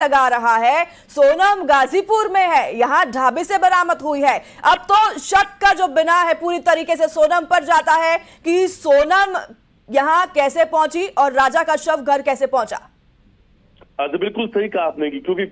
लगा रहा है। सोनम गाजीपुर में है, यहां ढाबे से बरामद हुई है। अब तो शक का जो बिना है पूरी तरीके से सोनम पर जाता है कि सोनम यहां कैसे पहुंची और राजा का शव घर कैसे पहुंचा। तो बिल्कुल सही कहा आपने कि क्योंकि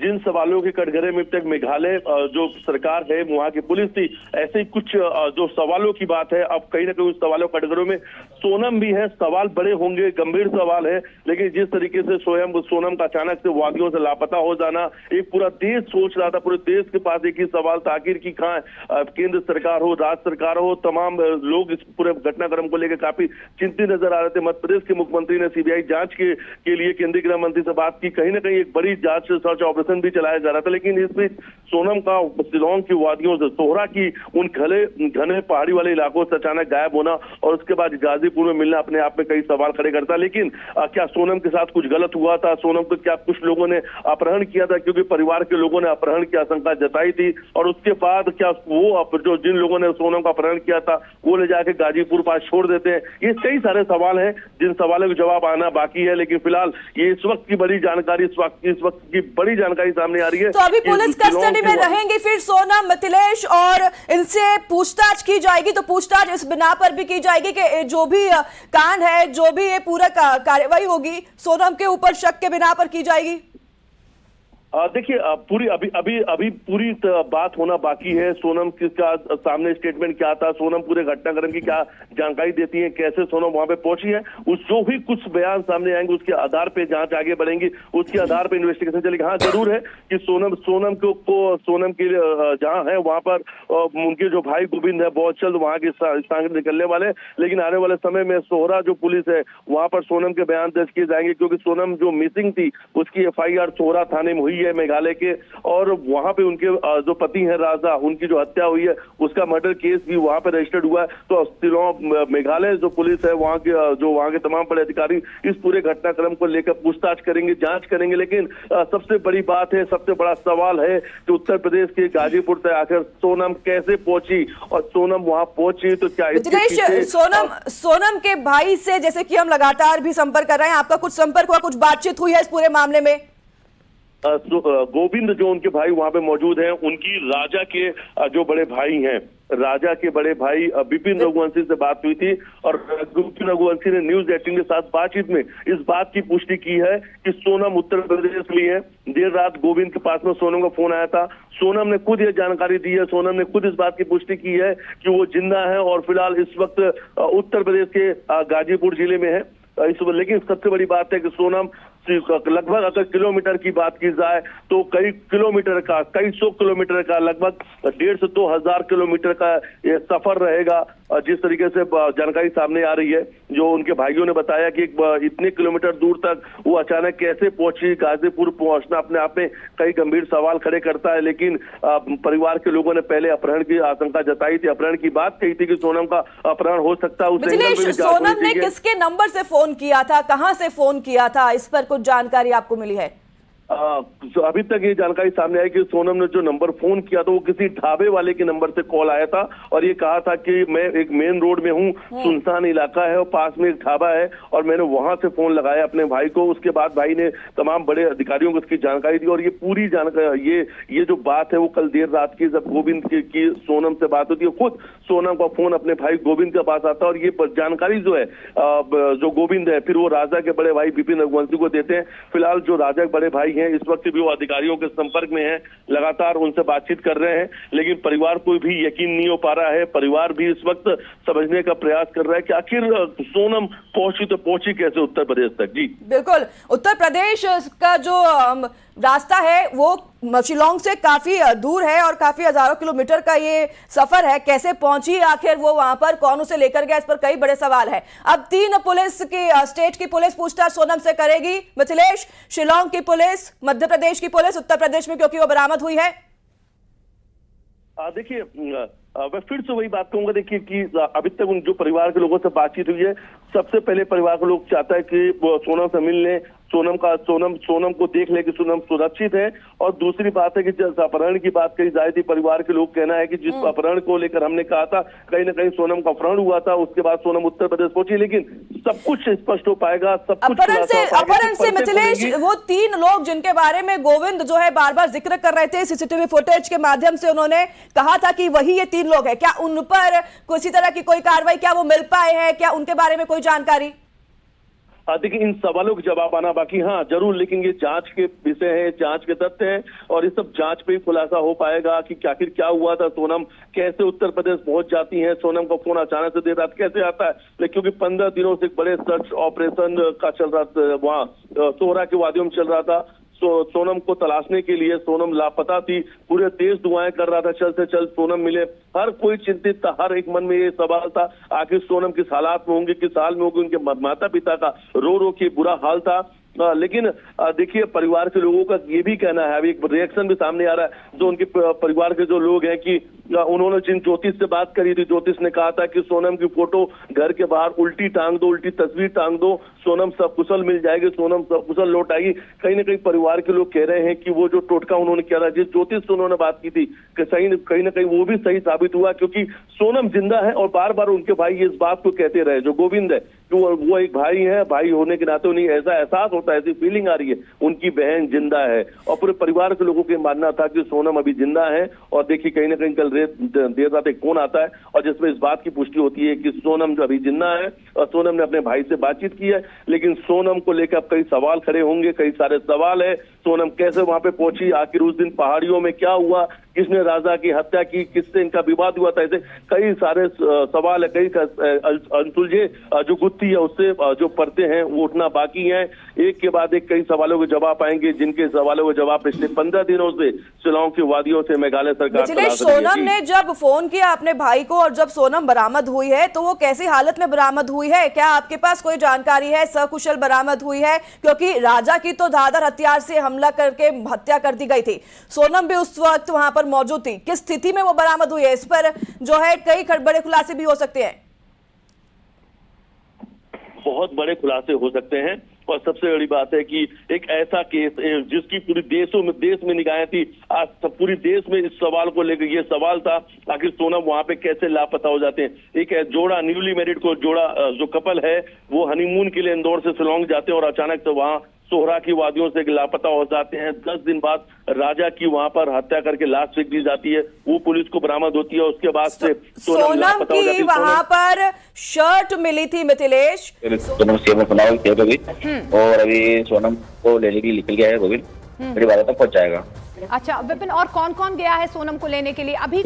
जिन सवालों के कटघरे में तक मेघालय जो सरकार है, वहां की पुलिस थी, ऐसे ही कुछ जो सवालों की बात है। अब कहीं ना कहीं उस सवालों कटघरों में सोनम भी है। सवाल बड़े होंगे, गंभीर सवाल है, लेकिन जिस तरीके से सोनम का अचानक से वादियों से लापता हो जाना, एक पूरा देश सोच रहा था, पूरे देश के पास एक ही सवाल था, आखिर की कहाँ केंद्र सरकार हो, राज्य सरकार हो, तमाम लोग इस पूरे घटनाक्रम को लेकर काफी चिंतित नजर आ रहे थे। मध्य प्रदेश के मुख्यमंत्री ने सीबीआई जांच के लिए केंद्रीय गृह मंत्री से बात की। कहीं ना कहीं एक बड़ी जांच सर्च ऑपरेशन भी चलाया जा रहा था, लेकिन इस बीच सोनम का शिलोंग की वादियों से, सोहरा की उन घने पहाड़ी वाले इलाकों से अचानक गायब होना और उसके बाद गाजीपुर में मिलना अपने आप में कई सवाल खड़े करता। लेकिन क्या सोनम के साथ कुछ गलत हुआ था? सोनम को क्या कुछ लोगों ने अपहरण किया था? क्योंकि परिवार के लोगों ने अपहरण की आशंका जताई थी। और उसके बाद क्या वो जो जिन लोगों ने सोनम का अपहरण किया था वो ले जाके गाजीपुर पास छोड़ देते हैं? ये कई सारे सवाल हैं जिन सवालों के जवाब आना बाकी है। लेकिन फिलहाल ये इस वक्त की बड़ी जानकारी, इस वक्त की बड़ी जानकारी सामने आ रही है। तो अभी पुलिस कस्टडी में रहेंगी फिर सोनम, मिथिलेश, और इनसे पूछताछ की जाएगी। तो पूछताछ इस बिना पर भी की जाएगी कि जो भी कांड है, जो भी ये पूरा कार्रवाई होगी, सोनम के ऊपर शक के बिना पर की जाएगी। देखिए, पूरी अभी पूरी बात होना बाकी है। सोनम का सामने स्टेटमेंट क्या था, सोनम पूरे घटनाक्रम की क्या जानकारी देती है, कैसे सोनम वहां पे पहुंची है, उस जो भी कुछ बयान सामने आएंगे उसके आधार पे जांच आगे बढ़ेंगी, उसके आधार पे इन्वेस्टिगेशन चलेगी। हाँ, जरूर है कि सोनम के जहाँ है वहां पर उनके जो भाई गोविंद है बहुत जल्द वहां के स्थान निकलने वाले, लेकिन आने वाले समय में सोहरा जो पुलिस है वहां पर सोनम के बयान दर्ज किए जाएंगे, क्योंकि सोनम जो मिसिंग थी उसकी FIR सोहरा थाने में हुई है मेघालय के, और वहां पे उनके जो पति हैं राजा, उनकी जो हत्या हुई है उसका मर्डर केस भी वहां पे रजिस्टर्ड हुआ है। तो शिलोंग मेघालय जो पुलिस है वहां के तमाम बड़े अधिकारी इस पूरे घटनाक्रम को लेकर पूछताछ करेंगे, जांच करेंगे। लेकिन सबसे बड़ी बात है, सबसे बड़ा सवाल है कि उत्तर प्रदेश के गाजीपुर तक आकर सोनम कैसे पहुंची, और सोनम वहां पहुंची तो क्या सोनम के भाई से जैसे कि हम लगातार भी संपर्क कर रहे हैं, आपका कुछ संपर्क हुआ, कुछ बातचीत हुई है इस पूरे मामले में? गोविंद जो उनके भाई वहां पे मौजूद हैं, उनकी राजा के जो बड़े भाई हैं, राजा के बड़े भाई विपिन रघुवंशी से बात हुई थी, और विपिन रघुवंशी ने न्यूज 18 के साथ बातचीत में इस बात की पुष्टि की है कि सोनम उत्तर प्रदेश में है। देर रात गोविंद के पास में सोनम का फोन आया था, सोनम ने खुद ये जानकारी दी है, सोनम ने खुद इस बात की पुष्टि की है कि वो जिंदा है और फिलहाल इस वक्त उत्तर प्रदेश के गाजीपुर जिले में है। लेकिन सबसे बड़ी बात है कि सोनम लगभग अगर किलोमीटर की बात की जाए तो कई सौ किलोमीटर का, लगभग 1,500 से 2,000 किलोमीटर का ये सफर रहेगा। जिस तरीके से जानकारी सामने आ रही है, जो उनके भाइयों ने बताया कि इतने किलोमीटर दूर तक वो अचानक कैसे पहुंची, गाजीपुर पहुंचना अपने आप में कई गंभीर सवाल खड़े करता है। लेकिन परिवार के लोगों ने पहले अपहरण की आशंका जताई थी, अपहरण की बात कही थी कि सोनम का अपहरण हो सकता है। सोनम ने किसके नंबर से फोन किया था, कहां से फोन किया था, इस पर कुछ जानकारी आपको मिली है? अभी तक ये जानकारी सामने आई कि सोनम ने जो नंबर फोन किया था वो किसी ढाबे वाले के नंबर से कॉल आया था, और ये कहा था कि मैं एक मेन रोड में हूँ, सुनसान इलाका है और पास में एक ढाबा है, और मैंने वहां से फोन लगाया अपने भाई को। उसके बाद भाई ने तमाम बड़े अधिकारियों को उसकी जानकारी दी, और ये पूरी जानकारी, ये जो बात है वो कल देर रात की जब गोविंद की सोनम से बात होती है, खुद सोनम का फोन अपने भाई गोविंद के पास आता है, और ये जानकारी जो है जो गोविंद है फिर वो राजा के बड़े भाई विपिन रघुवंशी को देते हैं। फिलहाल जो राजा के बड़े भाई हैं इस वक्त भी वो अधिकारियों के संपर्क में हैं, लगातार उनसे बातचीत कर रहे हैं, लेकिन परिवार को भी यकीन नहीं हो पा रहा है। परिवार भी इस वक्त समझने का प्रयास कर रहा है कि आखिर सोनम पहुंची तो पहुंची कैसे उत्तर प्रदेश तक। जी बिल्कुल, उत्तर प्रदेश का जो रास्ता है वो शिलोंग से काफी दूर है और काफी हजारों किलोमीटर का ये सफर है। कैसे पहुंची आखिर वो वहां पर, कौन उसे लेकर गया, इस पर कई बड़े सवाल है। अब 3 पुलिस की, स्टेट की पुलिस पूछताछ सोनम से करेगी, मिथिलेश, शिलोंग की पुलिस, मध्य प्रदेश की पुलिस, उत्तर प्रदेश में क्योंकि वो बरामद हुई है। देखिए, मैं फिर से वही बात कहूंगा, देखिए कि अभी तक उन जो परिवार के लोगों से बातचीत हुई है, सबसे पहले परिवार के लोग चाहता है कि वो सोनम से मिलने सोनम को देख ले कि सोनम सुरक्षित है। और दूसरी बात है कि जिस अपहरण की बात कही जाती, परिवार के लोग कहना है कि जिस अपहरण को लेकर हमने कहा था कहीं ना कहीं सोनम का अपहरण हुआ था, उसके बाद सोनम उत्तर प्रदेश पहुंची, लेकिन सब कुछ स्पष्ट हो पाएगा, सब कुछ अपहरण से मिथिलेश, वो 3 लोग जिनके बारे में गोविंद जो है बार बार जिक्र कर रहे थे, सीसीटीवी फुटेज के माध्यम से उन्होंने कहा था कि वही ये 3 लोग हैं, क्या उन पर किसी तरह की कोई कार्रवाई, क्या वो मिल पाए हैं, क्या उनके बारे में कोई जानकारी? देखिए, इन सवालों का जवाब आना बाकी, हाँ जरूर, लेकिन ये जांच के विषय है, जांच के तथ्य हैं और ये सब जांच पे ही खुलासा हो पाएगा कि आखिर क्या हुआ था, सोनम कैसे उत्तर प्रदेश पहुंच जाती है, सोनम का फोन अचानक से देर रात कैसे आता है। क्योंकि 15 दिनों से एक बड़े सर्च ऑपरेशन का चल रहा था, वहाँ सोहरा के वादियों में चल रहा था। सोनम को तलाशने के लिए, सोनम लापता थी, पूरे देश दुआएं कर रहा था चल से चल सोनम मिले, हर कोई चिंतित था, हर एक मन में ये सवाल था आखिर सोनम किस हालात में होंगे, किस हाल में होंगे। उनके माता पिता का रो रो के बुरा हाल था। लेकिन देखिए, परिवार के लोगों का ये भी कहना है, अभी एक रिएक्शन भी सामने आ रहा है, जो उनके परिवार के जो लोग हैं कि उन्होंने जिन ज्योतिष से बात करी थी, ज्योतिष ने कहा था कि सोनम की फोटो घर के बाहर उल्टी टांग दो, उल्टी तस्वीर टांग दो, सोनम सब कुशल मिल जाएगी, सोनम सब कुशल लौट आएगी। कहीं ना कहीं परिवार के लोग कह रहे हैं कि वो जो टोटका उन्होंने किया था, जिस ज्योतिष से उन्होंने बात की थी, कि कहीं ना कहीं वो भी सही साबित हुआ, क्योंकि सोनम जिंदा है। और बार बार उनके भाई इस बात को कहते रहे, जो गोविंद है, तो वो एक भाई है, भाई होने के नाते उन्हें ऐसा एहसास होता है, ऐसी फीलिंग आ रही है उनकी बहन जिंदा है। और पूरे परिवार के लोगों का मानना था कि सोनम अभी जिंदा है। और देखिए, कहीं ना कहीं कल देर रात एक फोन आता है और जिसमें इस बात की पुष्टि होती है कि सोनम जो अभी जिंदा है, और सोनम ने अपने भाई से बातचीत की है। लेकिन सोनम को लेकर अब कई सवाल खड़े होंगे, कई सारे सवाल है। सोनम कैसे वहां पे पहुंची, आखिर उस दिन पहाड़ियों में क्या हुआ, किसने राजा की हत्या की, किससे इनका विवाद हुआ था, ऐसे कई सारे सवाल है, कई अनसुलझे जो गुत्थी है उससे जो परते हैं वो उठना बाकी है। एक के बाद एक कई सवालों के जवाब आएंगे, जिनके सवालों के जवाब पिछले 15 दिनों से शिलांग की वादियों से मेघालय सरकार तलाश रही है। सोनम ने जब फोन किया अपने भाई को और जब सोनम बरामद हुई है, तो वो कैसी हालत में बरामद हुई है, क्या आपके पास कोई जानकारी है? सकुशल बरामद हुई है? क्योंकि राजा की तो धारदार हथियार से हमला करके हत्या कर दी गई थी, सोनम भी उस वक्त वहां पर मौजूद थी, किस स्थिति में वो बरामद हुई है, इस पर जो है कई बड़े खुलासे भी हो सकते हैं। बहुत बड़े खुलासे हो सकते हैं। और सबसे बड़ी बात है कि एक ऐसा केस जिसकी पूरी देश में निगाहें थी, आज पूरी देश में इस सवाल को लेकर ये सवाल था आखिर सोनम वहां पे कैसे लापता हो जाते हैं। एक जोड़ा, न्यूली मैरिड को जोड़ा, जो कपल है, वो हनीमून के लिए इंदौर से शिलांग जाते हैं और अचानक से वहां सोहरा की वादियों से लापता हो जाते हैं। 10 दिन बाद राजा की वहां पर हत्या करके लाश फेंक दी जाती है, वो पुलिस को बरामद होती है। उसके बाद से सोनम की वहां पर शर्ट मिली थी मिथिलेश, और अभी सोनम को लेने के लिए निकल गया है गोविंद, बड़ी बात तक पहुंच जाएगा। अच्छा विपिन, और कौन कौन गया है सोनम को लेने के लिए? अभी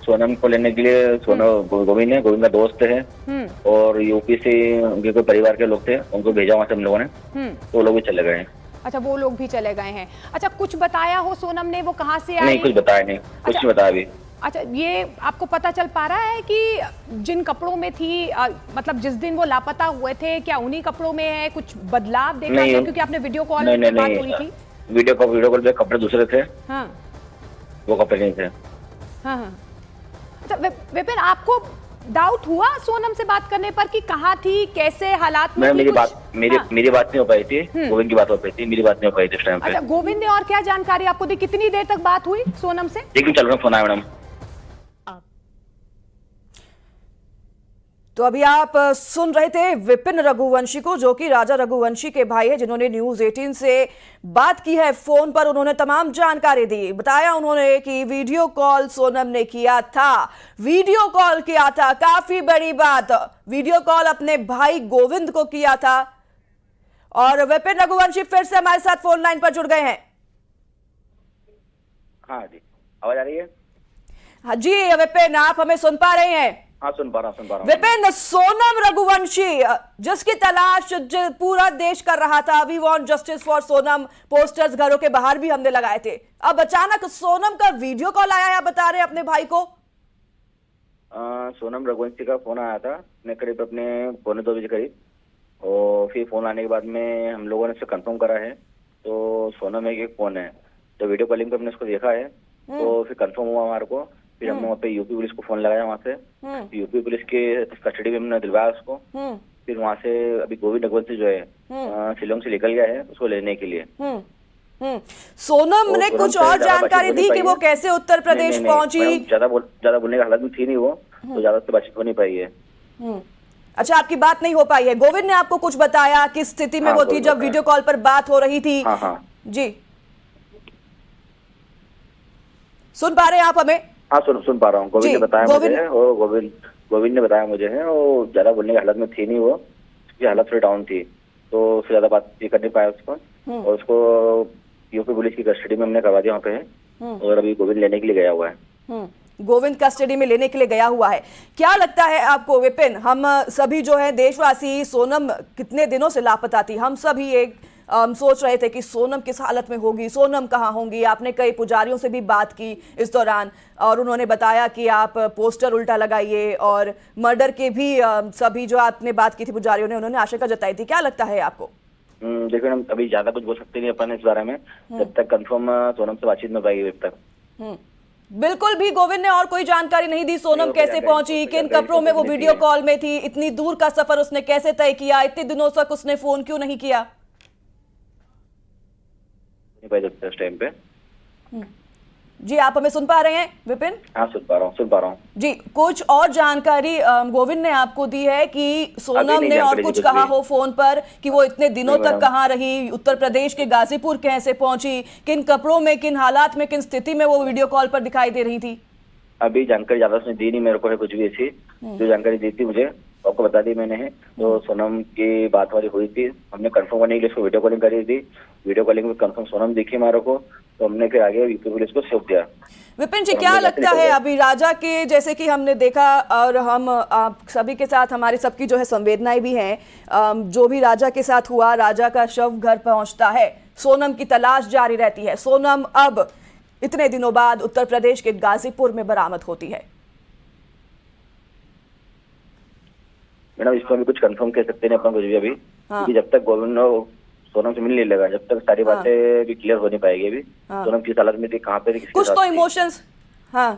सोनम को लेने के लिए गोविंद है, गोविंद का दोस्त है, और यूपी से उनके कोई परिवार के लोग थे, उनको भेजा वहां से हम लोगों ने, तो वो लोग भी चले गए हैं। अच्छा, वो लोग भी चले गए हैं। अच्छा, कुछ बताया हो सोनम ने, वो कहाँ से आई? नहीं, कुछ बताया नहीं, कुछ नहीं बताया अभी। अच्छा, ये आपको पता चल पा रहा है कि जिन कपड़ों में थी, मतलब जिस दिन वो लापता हुए थे, क्या उन्हीं कपड़ों में है? कुछ बदलाव देखा है? क्योंकि आपने वीडियो कॉल पे बात हुई थी। वीडियो कॉल पे कपड़े दूसरे थे, हाँ, वो कपड़े नहीं थे। हाँ हाँ। अच्छा विपिन, आपको डाउट हुआ सोनम से बात करने पर कि कहाँ थी, कैसे हालात में? मेरी बात नहीं हो पाई थी, गोविंद की बात हो पाई थी, मेरी बात नहीं हो पाई थी उस टाइम पे। अच्छा, गोविंद ने और क्या जानकारी आपको दी? कितनी देर तक बात हुई सोनम से? लेकिन चल रहा फोन आया मैडम। तो अभी आप सुन रहे थे विपिन रघुवंशी को, जो कि राजा रघुवंशी के भाई है, जिन्होंने न्यूज़ 18 से बात की है फोन पर। उन्होंने तमाम जानकारी दी, बताया उन्होंने कि वीडियो कॉल सोनम ने किया था, वीडियो कॉल किया था, काफी बड़ी बात, वीडियो कॉल अपने भाई गोविंद को किया था। और विपिन रघुवंशी फिर से हमारे साथ फोन लाइन पर जुड़ गए हैं। हाँ जी, आवाज आ रही है? हाँ जी विपिन, आप हमें सुन पा रहे हैं? हाँ, सुन पा रहा हूँ। विपिन, सोनम रघुवंशी जिसकी तलाश पूरा देश कर रहा था, we want justice for Sonam, posters घरों के बाहर भी हमने लगाए थे, अब अचानक सोनम का वीडियो कॉल आया है, आप बता रहे अपने भाई को। सोनम रघुवंशी का फोन आया था करीब अपने 1:45 करीब, और फिर फोन आने के बाद में हम लोगों ने उससे कंफर्म करा है, तो सोनम एक फोन है, तो वीडियो कॉलिंग पे हमने उसको देखा है, तो फिर कंफर्म हुआ हमारे को। फिर हमने वहाँ पे यूपी पुलिस को फोन लगाया, वहाँ से यूपी पुलिस के कस्टडी में हमने दिलवाया उसको, फिर वहाँ से अभी गोविंद नगवत से जो है शिलोंग से निकल गया है उसको लेने के लिए। सोनम वो ने सोनम कुछ से और ज्यादा जानकारी बातचीत दी हो कि नहीं वो पाई है। कैसे उत्तर प्रदेश नहीं, पहुंची? मैडम, ज्यादा बोलने का हालत में थी नहीं वो, तो ज्यादा से बातचीत हो नहीं पाई है। अच्छा, आपकी बात नहीं हो पाई है। गोविंद ने आपको कुछ बताया किस स्थिति में हाँ, वो थी गोविंद जब बताया। वीडियो कॉल पर बात हो रही थी? हाँ हाँ जी, सुन पा रहे हैं आप हमें? हाँ, सुन पा रहा हूँ। गोविंद जी, ने बताया गोविंद- मुझे, और गोविंद ने बताया मुझे है, वो ज्यादा बोलने की हालत में थी नहीं वो, उसकी हालत थोड़ी डाउन थी, तो उससे ज्यादा बात कर नहीं पाया उसको, और उसको यूपी पुलिस की कस्टडी में हमने करवा दिया वहाँ पे, और अभी गोविंद लेने के लिए गया हुआ है। गोविंद कस्टडी में लेने के लिए गया हुआ है। क्या लगता है आपको विपिन, हम सभी जो है देशवासी, सोनम कितने दिनों से लापता थी, हम सभी एक सोच रहे थे कि सोनम किस हालत में होगी, सोनम कहाँ होंगी। आपने कई पुजारियों से भी बात की इस दौरान और उन्होंने बताया कि आप पोस्टर उल्टा लगाइए, और मर्डर के भी सभी जो आपने बात की थी पुजारियों ने, उन्होंने आशंका जताई थी। क्या लगता है आपको? देखिए मैडम, अभी ज्यादा कुछ बोल सकते नहीं अपन इस बारे में, जब तक कंफर्म सोनम से बातचीत न पाएगी तब तक। बिल्कुल भी गोविंद ने और कोई जानकारी नहीं दी। सोनम नहीं, कैसे जानकारी पहुंची, नहीं, किन जानकारी कपड़ों में वो नहीं वीडियो दी है। कॉल में थी, इतनी दूर का सफर उसने कैसे तय किया, इतने दिनों तक उसने फोन क्यों नहीं किया? नहीं पाई जब तक इस टाइम पे। जी, आप हमें सुन पा रहे हैं विपिन? हाँ, सुन पा रहा हूँ। जी, कुछ और जानकारी गोविंद ने आपको दी है कि सोनम नहीं ने और जानकारी कुछ दी कहा कुछ हो फोन पर कि वो इतने दिनों नहीं तक मैडम। कहाँ रही, उत्तर प्रदेश के गाजीपुर कैसे पहुंची, किन कपड़ों में, किन हालात में, किन स्थिति में वो वीडियो कॉल पर दिखाई दे रही थी? अभी जानकारी ज्यादा उसने दी नहीं मेरे को है, कुछ भी ऐसी जो जानकारी दी थी मुझे आपको बता दी मैंने है। तो सोनम की बात वाली हुई थी, हमने कंफर्म करने के लिए उसको वीडियो कॉलिंग करी थी, वीडियो कॉलिंग में कंफर्म सोनम दिखी हमारे को, तो हमने फिर आगे यूपी पुलिस को सौंप दिया। विपिन जी, और क्या हमने लगता जाके है निकल अभी राजा के, जैसे कि हमने देखा और हम आप सभी के साथ हमारी सबकी जो है संवेदनाएं भी हैं, जो भी राजा के साथ हुआ, राजा का शव घर पहुंचता है, सोनम की तलाश जारी रहती है। सोनम अब इतने दिनों बाद उत्तर प्रदेश के गाजीपुर में बरामद होती है। मैडम, इसको अभी कुछ कंफर्म कह सकते नहीं अपन कुछ भी अभी, हाँ। क्योंकि जब तक गोविंद सोनम से मिल नहीं लगा, जब तक सारी बातें भी क्लियर हो नहीं पाएगी अभी। सोनम किस हालत में थी, कहाँ पे थी, किसके कुछ साथ तो थी, इमोशंस, हाँ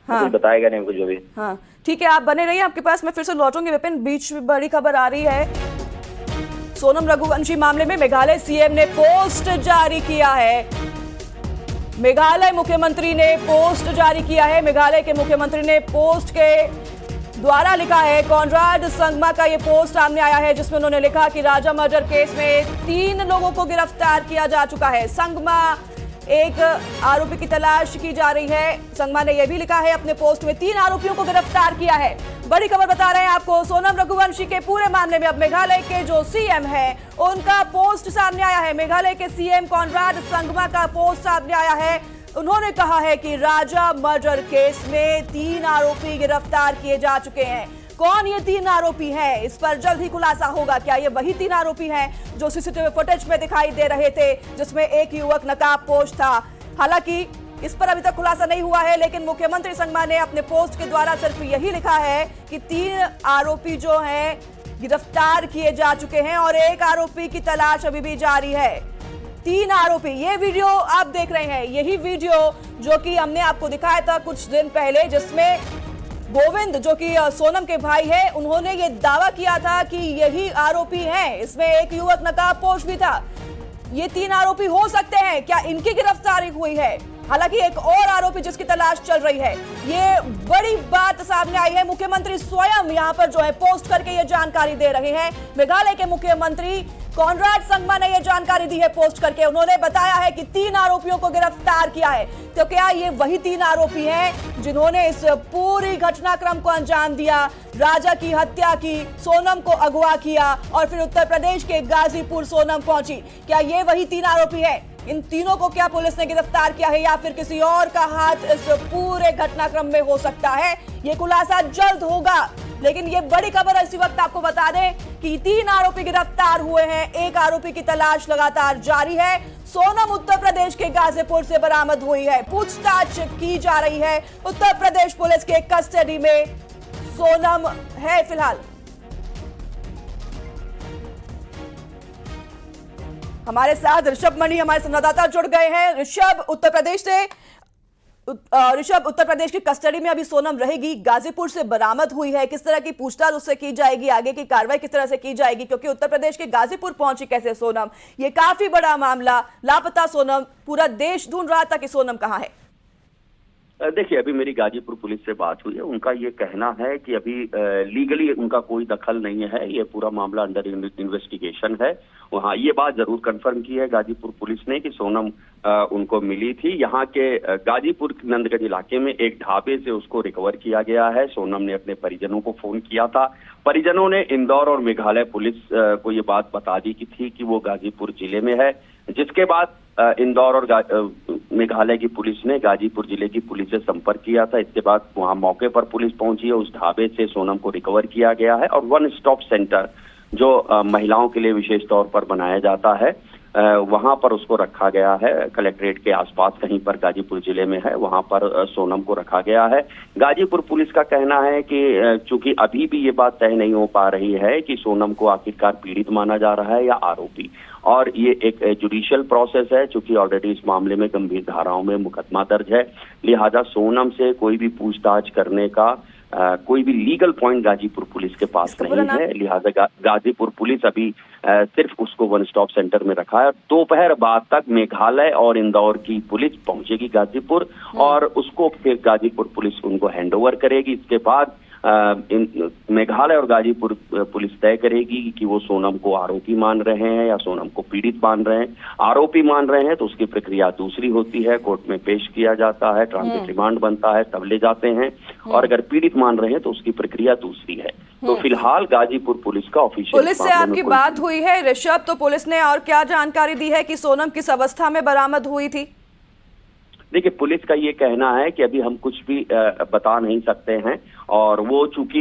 कुछ बताएगा नहीं कुछ अभी। हाँ, ठीक है, आप बने रहिए, आपके पास मैं फिर से लौटूंगी विपिन। बीच में बड़ी खबर आ रही है, सोनम रघुवंशी मामले में मेघालय सीएम ने पोस्ट जारी किया है। मेघालय मुख्यमंत्री ने पोस्ट जारी किया है। मेघालय के मुख्यमंत्री ने पोस्ट के द्वारा लिखा है, कॉनराड संगमा का ये पोस्ट सामने आया है, जिसमें उन्होंने लिखा कि राजा मर्डर केस में 3 लोगों को गिरफ्तार किया जा चुका है। संगमा एक आरोपी की तलाश की जा रही है। संगमा ने यह भी लिखा है अपने पोस्ट में, 3 आरोपियों को गिरफ्तार किया है। बड़ी खबर बता रहे हैं आपको, सोनम रघुवंशी के पूरे मामले में अब मेघालय के जो सीएम है उनका पोस्ट सामने आया है। मेघालय के सीएम कॉनराड संगमा का पोस्ट सामने आया है। उन्होंने कहा है कि राजा मर्डर केस में 3 आरोपी गिरफ्तार किए जा चुके हैं। कौन ये 3 आरोपी हैं, इस पर जल्द ही खुलासा होगा। क्या ये वही 3 आरोपी हैं जो सीसीटीवी फुटेज में दिखाई दे रहे थे, जिसमें एक युवक नकाबपोश था? हालांकि इस पर अभी तक खुलासा नहीं हुआ है, लेकिन मुख्यमंत्री संगमा ने अपने पोस्ट के द्वारा सिर्फ यही लिखा है कि 3 आरोपी जो हैं गिरफ्तार किए जा चुके हैं और एक आरोपी की तलाश अभी भी जारी है। 3 आरोपी, ये वीडियो आप देख रहे हैं, यही वीडियो जो कि हमने आपको दिखाया था कुछ दिन पहले, जिसमें गोविंद जो कि सोनम के भाई है, उन्होंने ये दावा किया था कि यही आरोपी हैं। इसमें एक युवक नकाबपोश भी था। ये 3 आरोपी हो सकते हैं, क्या इनकी गिरफ्तारी हुई है? हालांकि एक और आरोपी जिसकी तलाश चल रही है, ये बड़ी बात सामने आई है। मुख्यमंत्री स्वयं यहां पर जो है पोस्ट करके ये जानकारी दे रहे हैं। मेघालय के मुख्यमंत्री कॉनराड संगमा ने यह जानकारी दी है पोस्ट करके। उन्होंने बताया है कि 3 आरोपियों को गिरफ्तार किया है। तो क्या ये वही 3 आरोपी हैं जिन्होंने इस पूरी घटनाक्रम को अंजाम दिया, राजा की हत्या की, सोनम को अगवा किया और फिर उत्तर प्रदेश के गाजीपुर सोनम पहुंची? क्या ये वही 3 आरोपी हैं? इन तीनों को क्या पुलिस ने गिरफ्तार किया है या फिर किसी और का हाथ इस पूरे घटनाक्रम में हो सकता है? ये खुलासा जल्द होगा। लेकिन ये बड़ी खबर इसी वक्त आपको बता दें कि 3 आरोपी गिरफ्तार हुए हैं, एक आरोपी की तलाश लगातार जारी है। सोनम उत्तर प्रदेश के गाजीपुर से बरामद हुई है, पूछताछ की जा रही है। उत्तर प्रदेश पुलिस के कस्टडी में सोनम है फिलहाल। हमारे साथ ऋषभ मणि हमारे संवाददाता जुड़ गए हैं। ऋषभ, उत्तर प्रदेश से ऋषभ, उत्तर प्रदेश की कस्टडी में अभी सोनम रहेगी, गाजीपुर से बरामद हुई है, किस तरह की पूछताछ उससे की जाएगी, आगे की कार्रवाई किस तरह से की जाएगी, क्योंकि उत्तर प्रदेश के गाजीपुर पहुंची कैसे सोनम, ये काफी बड़ा मामला, लापता सोनम, पूरा देश ढूंढ रहा था कि सोनम कहां है। देखिए, अभी मेरी गाजीपुर पुलिस से बात हुई है। उनका ये कहना है कि अभी लीगली उनका कोई दखल नहीं है, ये पूरा मामला अंडर इन्वेस्टिगेशन है। वहाँ ये बात जरूर कंफर्म की है गाजीपुर पुलिस ने कि सोनम उनको मिली थी। यहाँ के गाजीपुर नंदगढ़ इलाके में एक ढाबे से उसको रिकवर किया गया है। सोनम ने अपने परिजनों को फोन किया था। परिजनों ने इंदौर और मेघालय पुलिस को ये बात बता दी कि थी कि वो गाजीपुर जिले में है, जिसके बाद इंदौर और मेघालय की पुलिस ने गाजीपुर जिले की पुलिस से संपर्क किया था। इसके बाद वहां मौके पर पुलिस पहुंची है, उस ढाबे से सोनम को रिकवर किया गया है और वन स्टॉप सेंटर जो महिलाओं के लिए विशेष तौर पर बनाया जाता है वहां पर उसको रखा गया है। कलेक्ट्रेट के आसपास कहीं पर गाजीपुर जिले में है, वहां पर सोनम को रखा गया है। गाजीपुर पुलिस का कहना है कि चूंकि अभी भी ये बात तय नहीं हो पा रही है कि सोनम को आखिरकार पीड़ित माना जा रहा है या आरोपी, और ये एक जुडिशियल प्रोसेस है। चूंकि ऑलरेडी इस मामले में गंभीर धाराओं में मुकदमा दर्ज है, लिहाजा सोनम से कोई भी पूछताछ करने का कोई भी लीगल पॉइंट गाजीपुर पुलिस के पास नहीं है। लिहाजा गाजीपुर पुलिस अभी सिर्फ उसको वन स्टॉप सेंटर में रखा है। दोपहर बाद तक मेघालय और इंदौर की पुलिस पहुंचेगी गाजीपुर और उसको फिर गाजीपुर पुलिस उनको हैंडओवर करेगी। इसके बाद मेघालय और गाजीपुर पुलिस तय करेगी कि वो सोनम को आरोपी मान रहे हैं या सोनम को पीड़ित मान रहे हैं। आरोपी मान रहे हैं तो उसकी प्रक्रिया दूसरी होती है, कोर्ट में पेश किया जाता है, ट्रांजिट रिमांड बनता है, तब ले जाते हैं। और अगर पीड़ित मान रहे हैं तो उसकी प्रक्रिया दूसरी है। तो फिलहाल गाजीपुर पुलिस का ऑफिशियल पुलिस से आपकी बात हुई है ऋषभ, तो पुलिस ने और क्या जानकारी दी है कि सोनम किस अवस्था में बरामद हुई थी? देखिए, पुलिस का ये कहना है कि अभी हम कुछ भी बता नहीं सकते हैं और वो चूंकि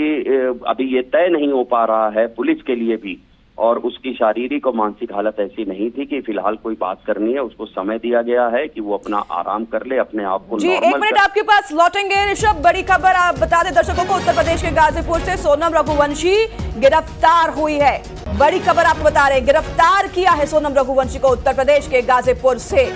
अभी ये तय नहीं हो पा रहा है पुलिस के लिए भी, और उसकी शारीरिक और मानसिक हालत ऐसी नहीं थी कि फिलहाल कोई बात करनी है। उसको समय दिया गया है कि वो अपना आराम कर ले, अपने आप को जी। एक मिनट आपके पास लौटेंगे ऋषभ, बड़ी खबर आप बता दें दर्शकों को, उत्तर प्रदेश के गाजीपुर से सोनम रघुवंशी गिरफ्तार हुई है। बड़ी खबर आपको बता रहे हैं, गिरफ्तार किया है सोनम रघुवंशी को उत्तर प्रदेश के गाजीपुर से।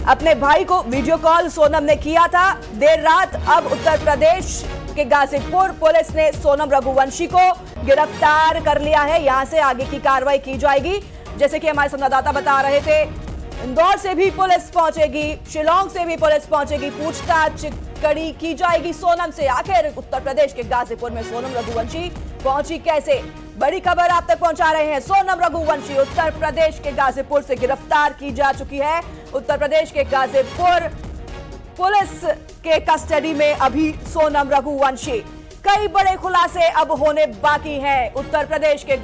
अपने भाई को वीडियो कॉल सोनम ने किया था देर रात। अब उत्तर प्रदेश के गाजीपुर पुलिस ने सोनम रघुवंशी को गिरफ्तार कर लिया है। यहां से आगे की कार्रवाई की जाएगी। जैसे कि हमारे संवाददाता बता रहे थे, इंदौर से भी पुलिस पहुंचेगी, शिलांग से भी पुलिस पहुंचेगी, पूछताछ कड़ी की जाएगी सोनम से। आखिर उत्तर प्रदेश के गाजीपुर में सोनम रघुवंशी पहुंची कैसे, बड़ी खबर आप तक पहुंचा रहे हैं। सोनम रघुवंशी उत्तर प्रदेश के गाजीपुर से गिरफ्तार की जा चुकी है। उत्तर प्रदेश के गाजीपुर पुलिस के कस्टडी में अभी सोनम रघुवंशी। कई बड़े खुलासे अब होने बाकी हैं। उत्तर प्रदेश के